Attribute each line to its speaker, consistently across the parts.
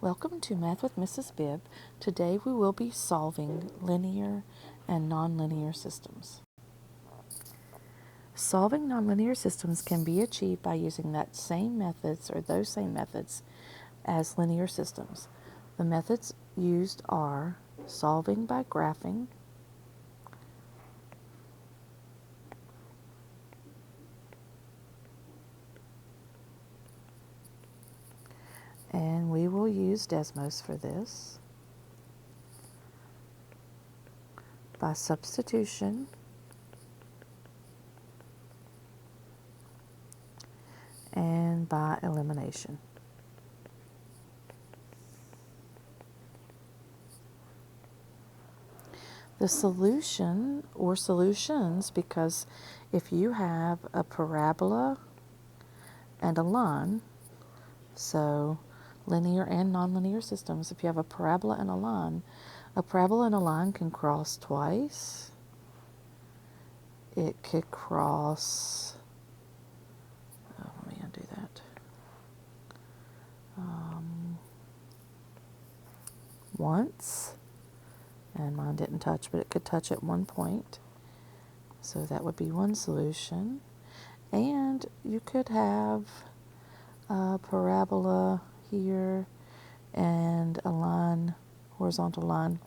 Speaker 1: Welcome to Math with Mrs. Bibb. Today we will be solving linear and nonlinear systems. Solving nonlinear systems can be achieved by using those same methods as linear systems. The methods used are solving by graphing, and we will use Desmos for this, by substitution, and by elimination. The solution, or solutions, because if you have a parabola and a line, so linear and nonlinear systems, if you have a parabola and a line can cross twice. It could cross, let me undo that, once, and mine didn't touch, but it could touch at one point. So that would be one solution. And you could have a parabola here and a line, horizontal line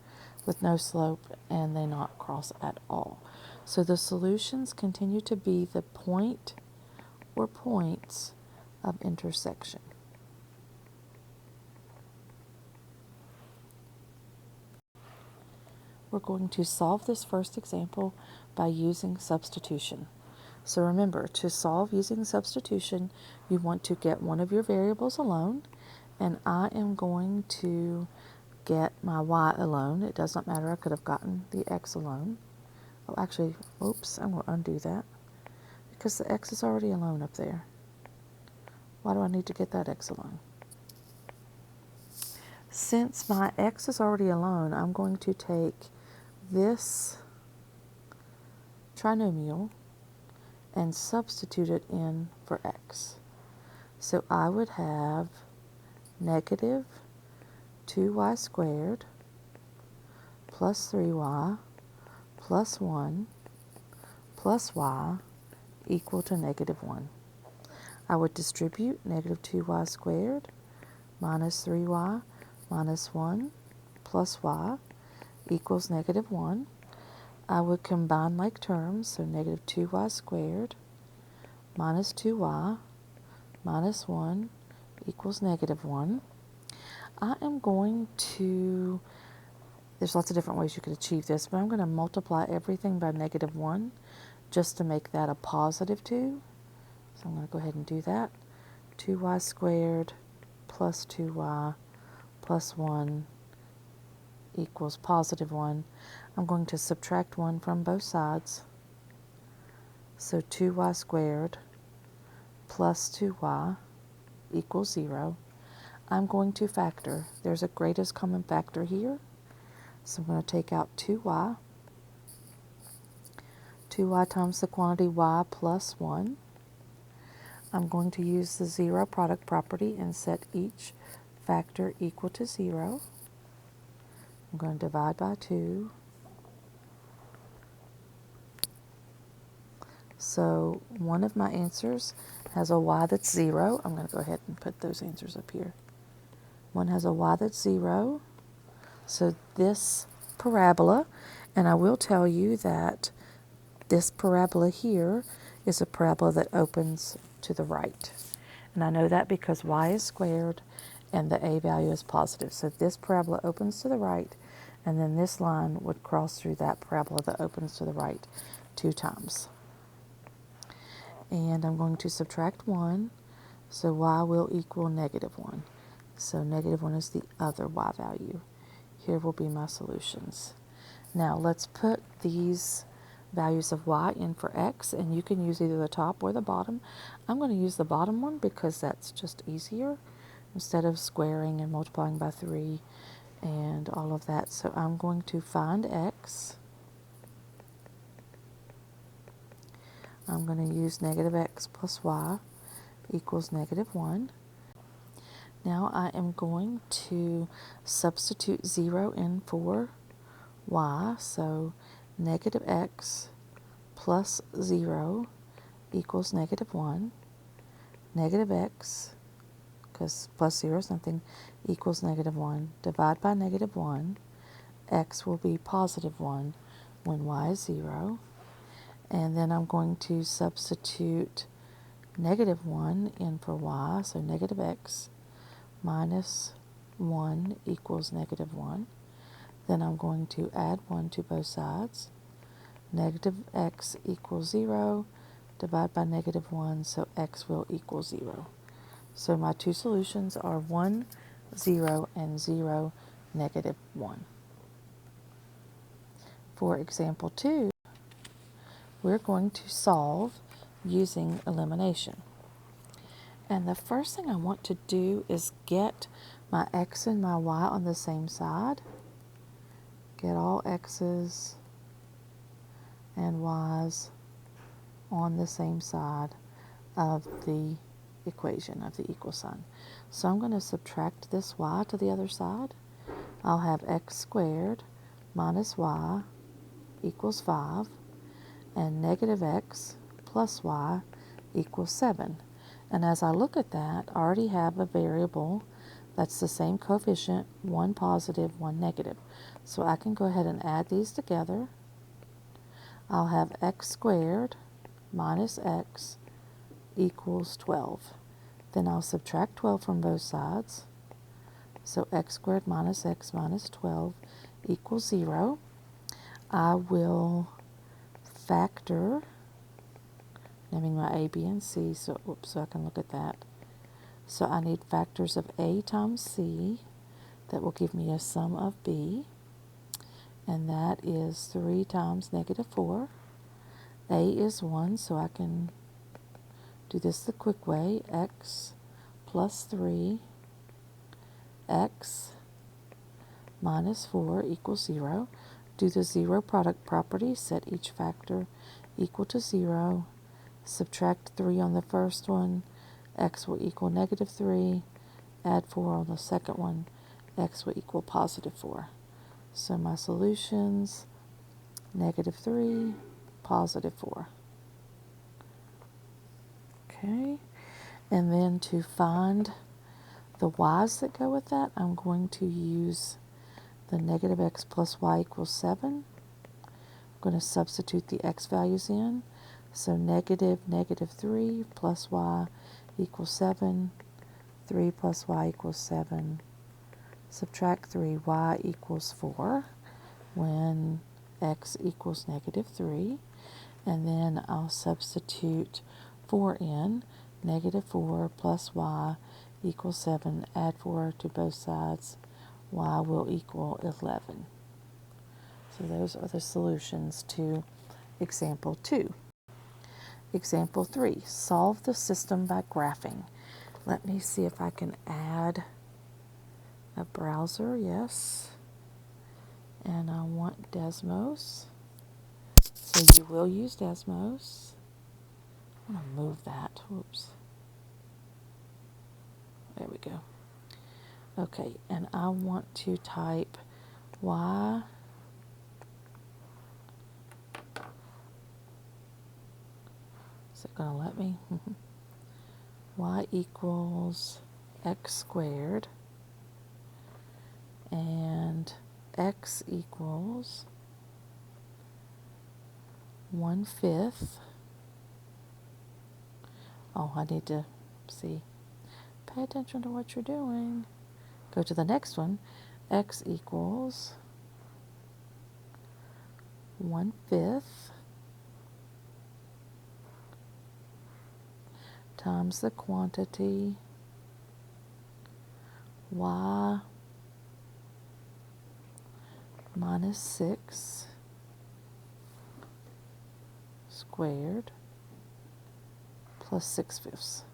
Speaker 1: with no slope, and they not cross at all. So the solutions continue to be the point or points of intersection. We're going to solve this first example by using substitution. So remember, to solve using substitution, you want to get one of your variables alone, and I am going to get my y alone. It does not matter, I could have gotten the x alone. Oh, actually, oops, I'm going to undo that, because the x is already alone up there. Why do I need to get that x alone? Since my x is already alone, I'm going to take this trinomial and substitute it in for x. So I would have negative 2y squared plus 3y plus 1 plus y equal to negative 1. I would distribute negative 2y squared minus 3y minus 1 plus y equals negative 1. I would combine like terms, so negative 2y squared minus 2y minus 1 equals negative 1. I am going to, there's lots of different ways you could achieve this, but I'm going to multiply everything by negative 1 just to make that a positive 2. So I'm going to go ahead and do that. 2y squared plus 2y plus 1 equals positive 1. I'm going to subtract 1 from both sides. So 2y squared plus 2y equals 0. I'm going to factor. There's a greatest common factor here. So I'm going to take out 2y. 2y times the quantity y plus 1. I'm going to use the zero product property and set each factor equal to 0. I'm going to divide by 2. So one of my answers has a y that's 0. I'm going to go ahead and put those answers up here. One has a y that's 0. So this parabola, and I will tell you that this parabola here is a parabola that opens to the right. And I know that because y is squared and the a value is positive. So this parabola opens to the right, and then this line would cross through that parabola that opens to the right 2 times. And I'm going to subtract 1, so y will equal negative 1. So negative 1 is the other y value. Here will be my solutions. Now let's put these values of y in for x, and you can use either the top or the bottom. I'm going to use the bottom one because that's just easier instead of squaring and multiplying by 3 and all of that. So I'm going to find x. I'm going to use negative x plus y equals negative 1. Now I am going to substitute 0 in for y, so negative x plus 0 equals negative 1. Negative x, because plus 0 is nothing, equals negative 1. Divide by negative 1. X will be positive 1 when y is 0. And then I'm going to substitute negative 1 in for y, so negative x minus 1 equals negative 1. Then I'm going to add 1 to both sides. Negative x equals 0. Divide by negative 1, so x will equal 0. So my two solutions are 1, 0, and 0, negative 1. For example 2, we're going to solve using elimination. And the first thing I want to do is get my x and my y on the same side. Get all x's and y's on the same side of the equation, of the equal sign. So I'm going to subtract this y to the other side. I'll have x squared minus y equals 5, and negative x plus y equals 7. And as I look at that, I already have a variable that's the same coefficient, one positive, one negative. So I can go ahead and add these together. I'll have x squared minus x equals 12. Then I'll subtract 12 from both sides. So x squared minus x minus 12 equals 0. I will factor, naming my a, b, and c, so I can look at that. So I need factors of a times c that will give me a sum of b, and that is 3 times negative 4. A is 1, so I can do this the quick way. X plus 3, x minus 4 equals 0. Do the zero product property, set each factor equal to 0. Subtract 3 on the first one, x will equal negative 3. Add 4 on the second one, x will equal positive 4. So my solutions, negative 3, positive 4. Okay, and then to find the y's that go with that, I'm going to use the negative x plus y equals 7. I'm going to substitute the x values in. So negative 3 plus y equals 7. 3 plus y equals 7. Subtract 3, y equals 4 when x equals negative 3. And then I'll substitute 4 in. Negative 4 plus y equals 7. Add 4 to both sides. Y will equal 11. So those are the solutions to example 2. Example 3, solve the system by graphing. Let me see if I can add a browser, yes. And I want Desmos. So you will use Desmos. I'm going to move that. Whoops. There we go. Okay, and I want to type y is it going to let me? Y equals x squared, and x equals 1/5. Oh, I need to see. Pay attention to what you're doing. Go to the next one. X equals 1/5 times the quantity y minus 6 squared plus 6/5.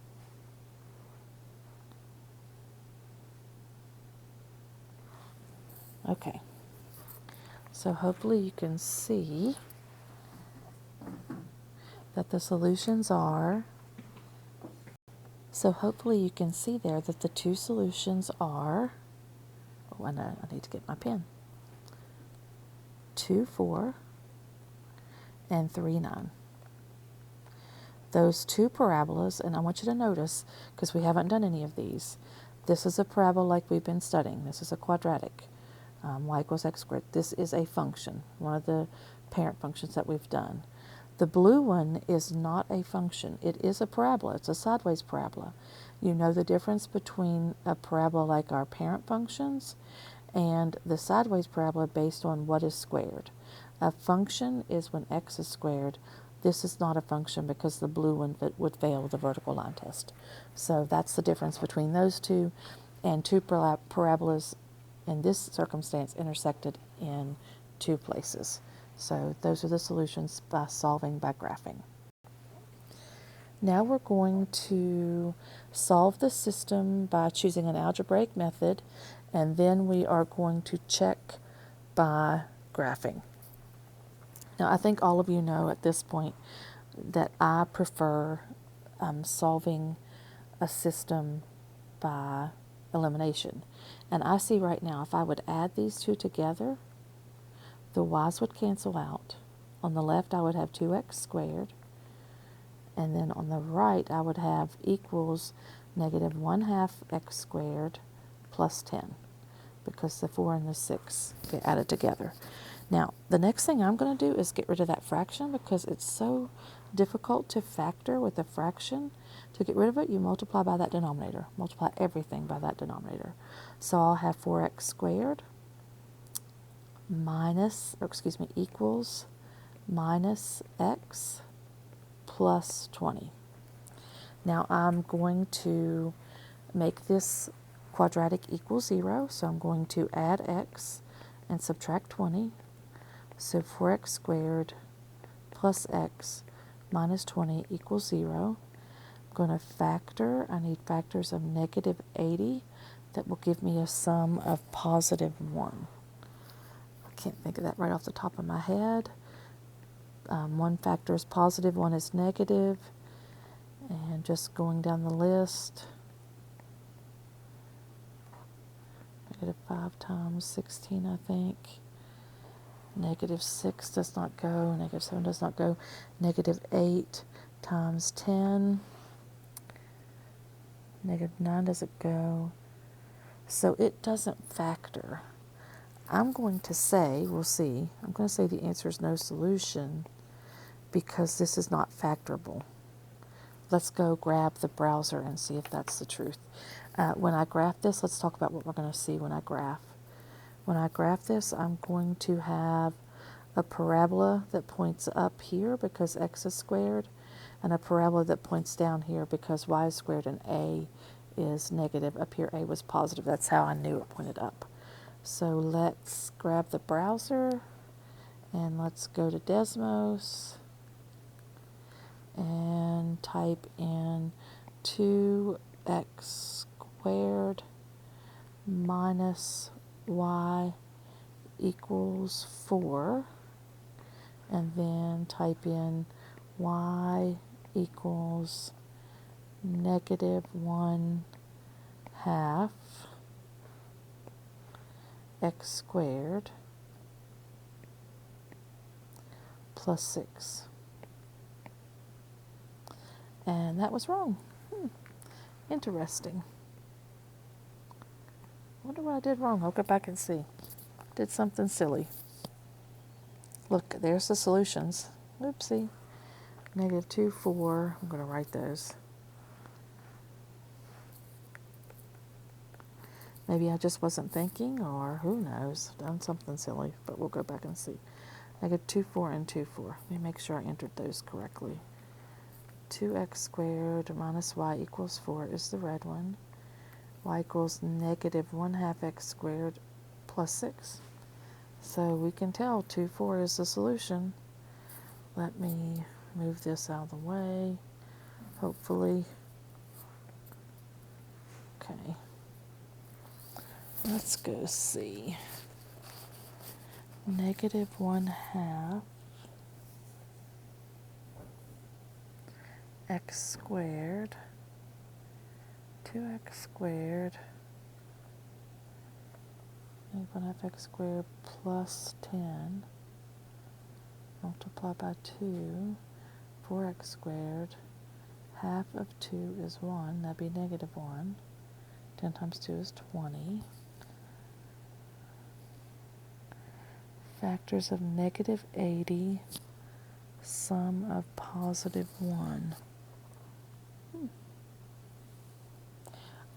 Speaker 1: Okay, so hopefully you can see that the solutions are So hopefully you can see there that the two solutions are, oh, I know, I need to get my pen, 2, 4, and 3, 9. Those two parabolas, and I want you to notice, because we haven't done any of these, this is a parabola like we've been studying. This is a quadratic, y equals x squared. This is a function, one of the parent functions that we've done. The blue one is not a function. It is a parabola. It's a sideways parabola. You know the difference between a parabola like our parent functions and the sideways parabola based on what is squared. A function is when x is squared. This is not a function because the blue one would fail the vertical line test. So that's the difference between those two, and two parabolas in this circumstance intersected in two places. So those are the solutions by solving by graphing. Now we're going to solve the system by choosing an algebraic method, and then we are going to check by graphing. Now I think all of you know at this point that I prefer solving a system by elimination. And I see right now if I would add these two together, the y's would cancel out. On the left I would have 2x squared. And then on the right, I would have equals negative 1/2 x squared plus 10, because the 4 and the 6 get added together. Now, the next thing I'm going to do is get rid of that fraction, because it's so difficult to factor with a fraction. To get rid of it, you multiply by that denominator. Multiply everything by that denominator. So I'll have 4x squared equals minus x plus 20. Now I'm going to make this quadratic equal 0, so I'm going to add x and subtract 20. So 4x squared plus x minus 20 equals 0. I'm going to factor. I need factors of negative 80. That will give me a sum of positive 1. I can't think of that right off the top of my head. One factor is positive, one is negative. And just going down the list, negative 5 times 16, I think. Negative 6 does not go. Negative 7 does not go. Negative 8 times 10. Negative 9 doesn't go. So it doesn't factor. I'm going to say, we'll see, I'm going to say the answer is no solution because this is not factorable. Let's go grab the browser and see if that's the truth. When I graph this, let's talk about what we're going to see when I graph. When I graph this, I'm going to have a parabola that points up here because x is squared, and a parabola that points down here because y is squared and a is negative. Up here, a was positive. That's how I knew it pointed up. So let's grab the browser, and let's go to Desmos, and type in 2x squared minus y equals 4, and then type in y equals negative 1/2 x squared plus 6. And that was wrong. Interesting. Wonder what I did wrong. I'll go back and see. Did something silly. Look, there's the solutions. Oopsie. Negative 2, 4. I'm going to write those. Maybe I just wasn't thinking, or who knows, done something silly, but we'll go back and see. Negative 2, 4, and 2, 4. Let me make sure I entered those correctly. 2x squared minus y equals 4 is the red one. Y equals negative 1/2 x squared plus 6. So we can tell 2, 4 is the solution. Let me move this out of the way, hopefully. Okay. Let's go see. Negative 1/2 x squared 2x squared, -1/2x squared plus 10, multiply by 2, 4x squared, half of 2 is 1, that'd be -1. 10 times 2 is 20. Factors of -80, sum of +1.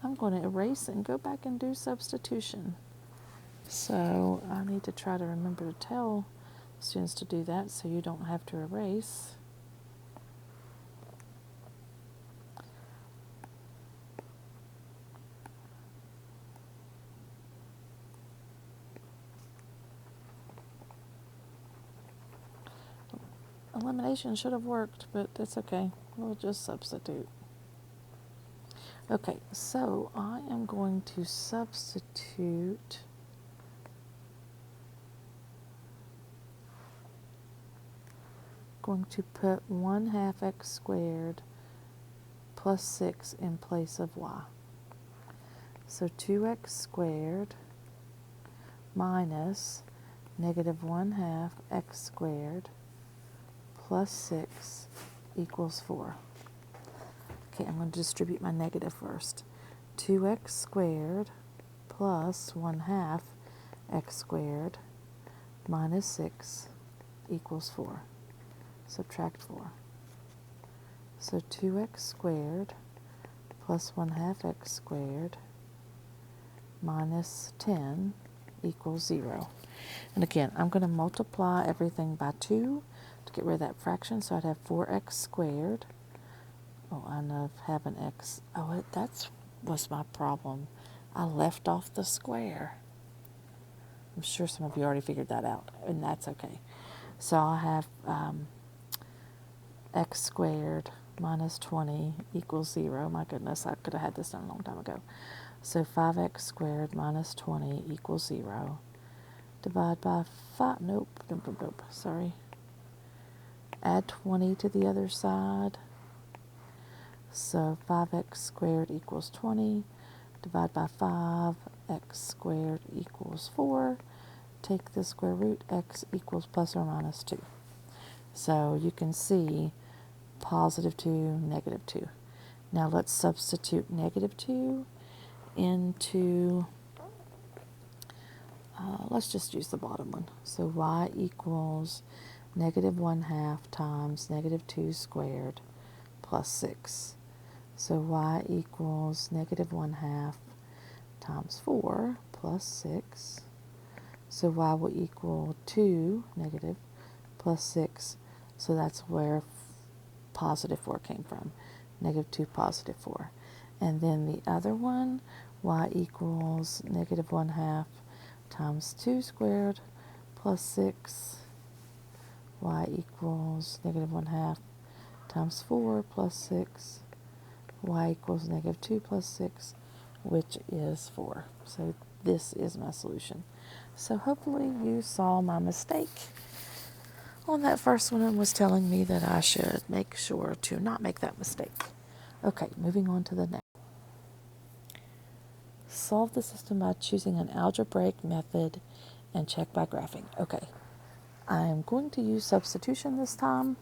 Speaker 1: I'm going to erase and go back and do substitution. So I need to try to remember to tell students to do that so you don't have to erase. Elimination should have worked, but it's okay. We'll just substitute. Okay, so I am going to substitute going to put 1/2 x squared plus 6 in place of y. So 2x squared minus -1/2 x squared plus 6 equals 4. Okay, I'm going to distribute my negative first. 2x squared plus 1/2 x squared minus 6 equals 4. Subtract 4. So 2x squared plus 1/2 x squared minus 10 equals 0. And again, I'm going to multiply everything by 2 to get rid of that fraction. So I'd have 4x squared. Oh, I know I have an x. Oh, that was my problem. I left off the square. I'm sure some of you already figured that out, and that's okay. So I have x squared minus 20 equals 0. My goodness, I could have had this done a long time ago. So 5x squared minus 20 equals 0. Divide by 5. Nope. Sorry. Add 20 to the other side. So 5x squared equals 20. Divide by 5. X squared equals 4. Take the square root. X equals plus or minus 2. So you can see +2, -2. Now let's substitute -2 into, let's just use the bottom one. So y equals -1/2 times -2 squared plus 6. So y equals -1/2 times 4 plus 6. So y will equal 2 negative plus 6. So that's where +4 came from. -2 +4. And then the other one, y equals -1/2 times 2 squared plus 6. Y equals -1/2 times 4 plus 6. Y equals -2 plus 6, which is 4. So this is my solution. So hopefully you saw my mistake on that first one and was telling me that I should make sure to not make that mistake. Okay, moving on to the next. Solve the system by choosing an algebraic method and check by graphing. Okay, I'm going to use substitution this time.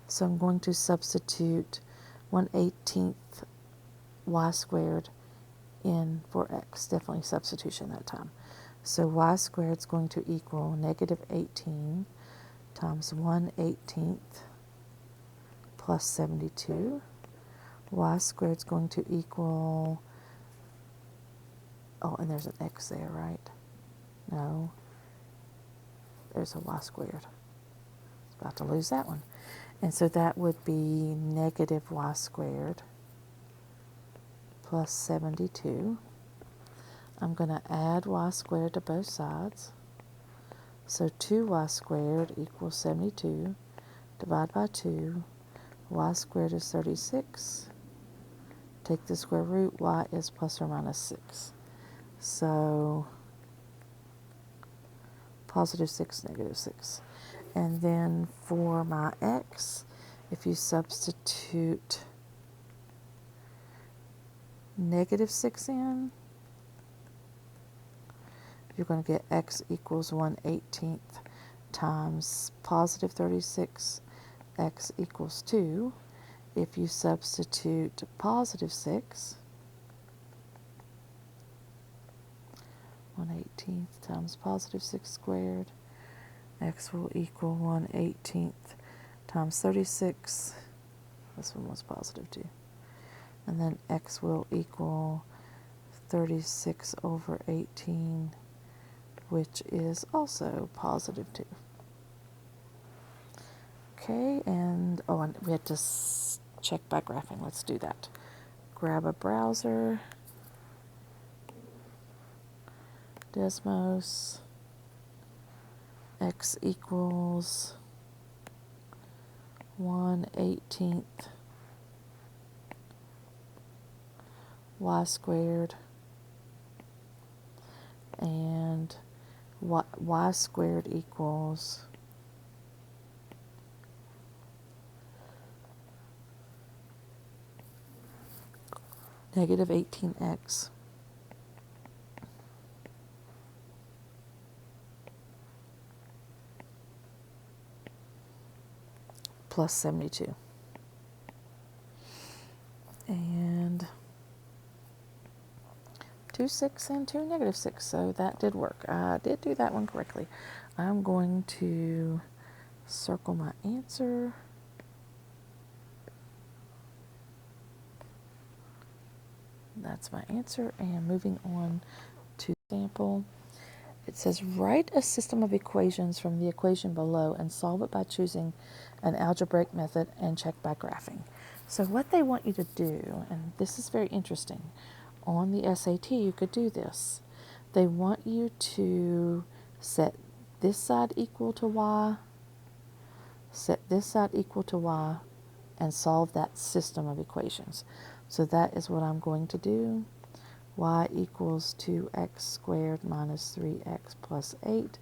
Speaker 1: So I'm going to substitute 1/18 y squared in for x. Definitely substitution that time. So y squared is going to equal -18 times 1/18 plus 72. Y squared is going to equal, oh, and there's an x there, right? No, there's a y squared. About to lose that one. And so that would be -y squared plus 72. I'm going to add y squared to both sides. So 2y squared equals 72. Divide by 2. Y squared is 36. Take the square root. Y is plus or minus 6. So +6, -6. And then for my x, if you substitute negative 6n, you're going to get x equals 1/18 times positive 36, x equals 2. If you substitute positive 6, 1/18 times positive 6 squared, x will equal 1/18 times 36. This one was positive 2. And then x will equal 36 over 18, which is also positive 2. Okay, and we had to check by graphing. Let's do that. Grab a browser, Desmos, x equals 1/18 y squared, and y squared equals negative 18x plus 72. And 2, 6, and 2, negative 6. So that did work. I did do that one correctly. I'm going to circle my answer. That's my answer. And moving on to sample. It says, write a system of equations from the equation below and solve it by choosing an algebraic method and check by graphing. So what they want you to do, and this is very interesting, on the SAT you could do this. They want you to set this side equal to y, set this side equal to y, and solve that system of equations. So that is what I'm going to do. Y equals 2x squared minus 3x plus 8,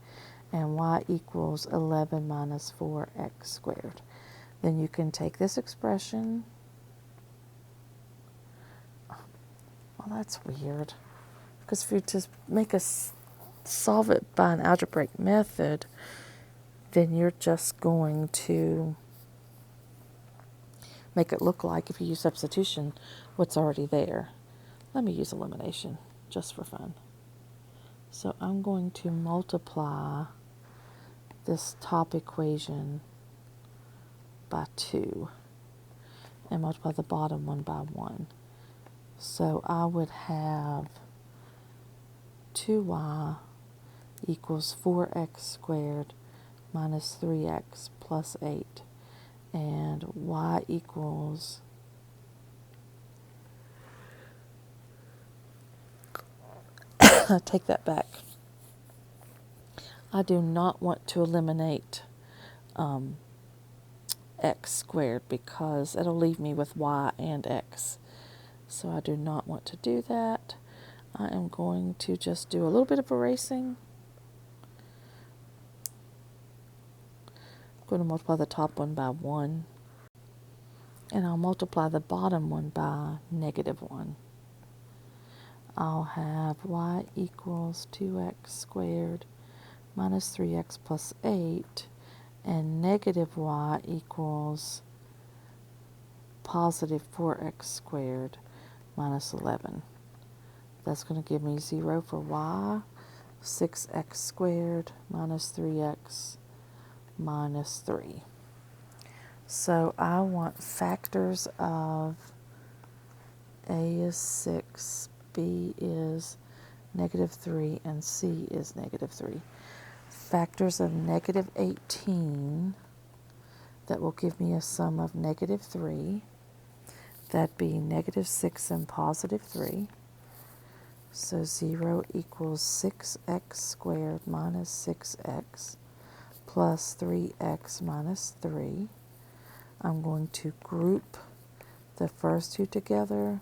Speaker 1: and y equals 11 minus 4x squared. Then you can take this expression. Well, that's weird, because if you just solve it by an algebraic method, then you're just going to make it look like, if you use substitution, what's already there. Let me use elimination just for fun. So I'm going to multiply this top equation by 2 and multiply the bottom one by 1. So I would have 2y equals 4x squared minus 3x plus 8, and y equals take that back. I do not want to eliminate x squared because it'll leave me with y and x. So I do not want to do that. I am going to just do a little bit of erasing. I'm going to multiply the top one by 1, and I'll multiply the bottom one by negative 1. I'll have y equals 2x squared minus 3x plus 8, and negative y equals positive 4x squared minus 11. That's going to give me 0 for y, 6x squared minus 3x minus 3. So I want factors of a is 6, b is negative 3, and c is negative 3. Factors of negative 18, that will give me a sum of negative 3. That'd be negative 6 and positive 3. So 0 equals 6x squared minus 6x plus 3x minus 3. I'm going to group the first two together.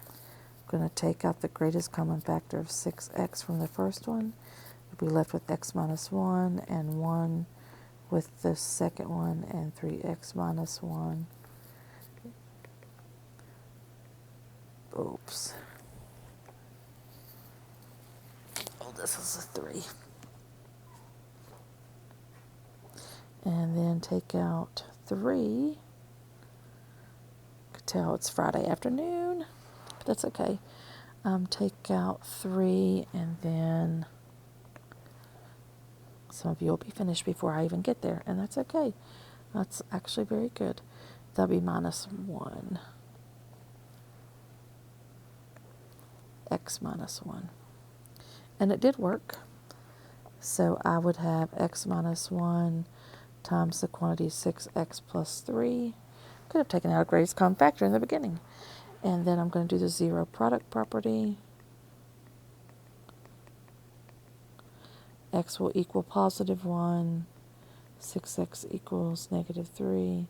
Speaker 1: I'm going to take out the greatest common factor of 6x from the first one. We'll be left with x minus 1 and 1 with the second one, and 3x minus 1. oops. Oh, this is a 3. And then take out 3. Could tell it's Friday afternoon, but that's okay. Take out 3, and then some of you will be finished before I even get there, and that's okay. That's actually very good. That'll be minus 1. X minus 1. And it did work. So I would have x minus 1 times the quantity 6x plus 3. Could have taken out a greatest common factor in the beginning. And then I'm going to do the zero product property. X will equal positive 1. 6x equals negative 3.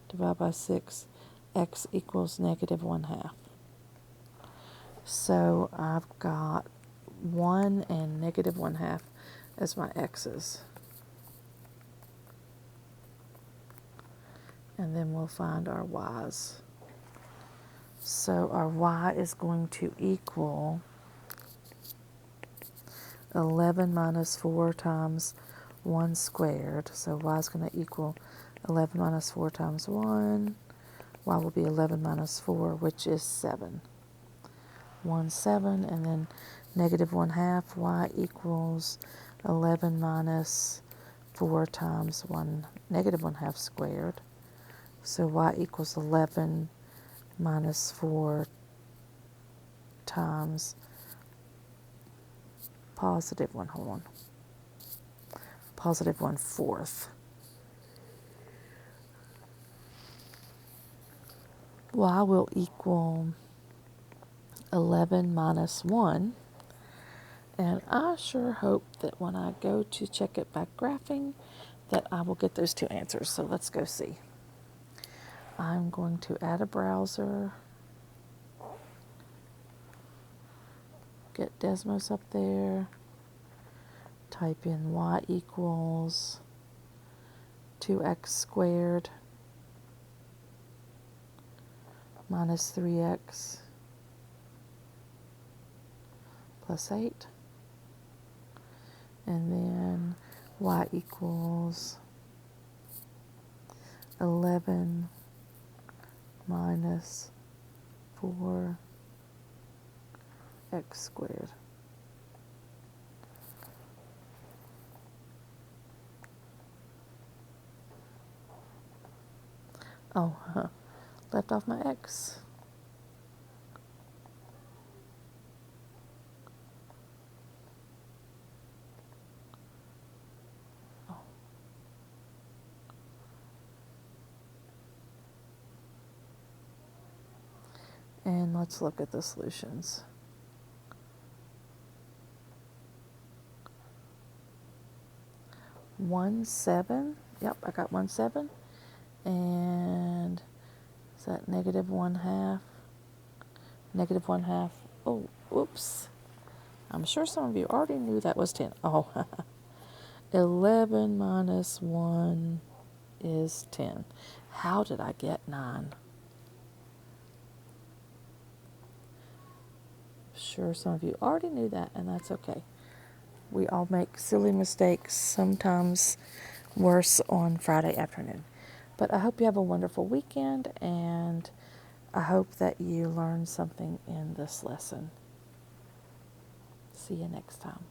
Speaker 1: Divide by 6. X equals negative 1/2. So I've got 1 and negative 1/2 as my x's. And then we'll find our y's. So our y is going to equal 11 minus 4 times 1 squared. So y is going to equal 11 minus 4 times 1. Y will be 11 minus 4, which is 7. 1, 7, and then negative 1/2. Y equals 11 minus 4 times 1, negative 1/2 squared. So y equals 11 minus 4 times positive 1, hold on, positive 1/4. Y will equal 11 minus 1. And I sure hope that when I go to check it by graphing, that I will get those two answers. So let's go see. I'm going to add a browser. Get Desmos up there. Type in y equals 2x squared minus 3x plus 8. And then y equals 11 minus 4x squared. Oh, left off my x. Oh. And let's look at the solutions. One 7. Yep, I got 1, 7. And is that negative 1/2? Negative 1/2. Oh, whoops. I'm sure some of you already knew that was 10. Oh, 11 minus 1 is 10. How did I get 9? Sure, some of you already knew that, and that's okay. We all make silly mistakes, sometimes worse on Friday afternoon. But I hope you have a wonderful weekend, and I hope that you learned something in this lesson. See you next time.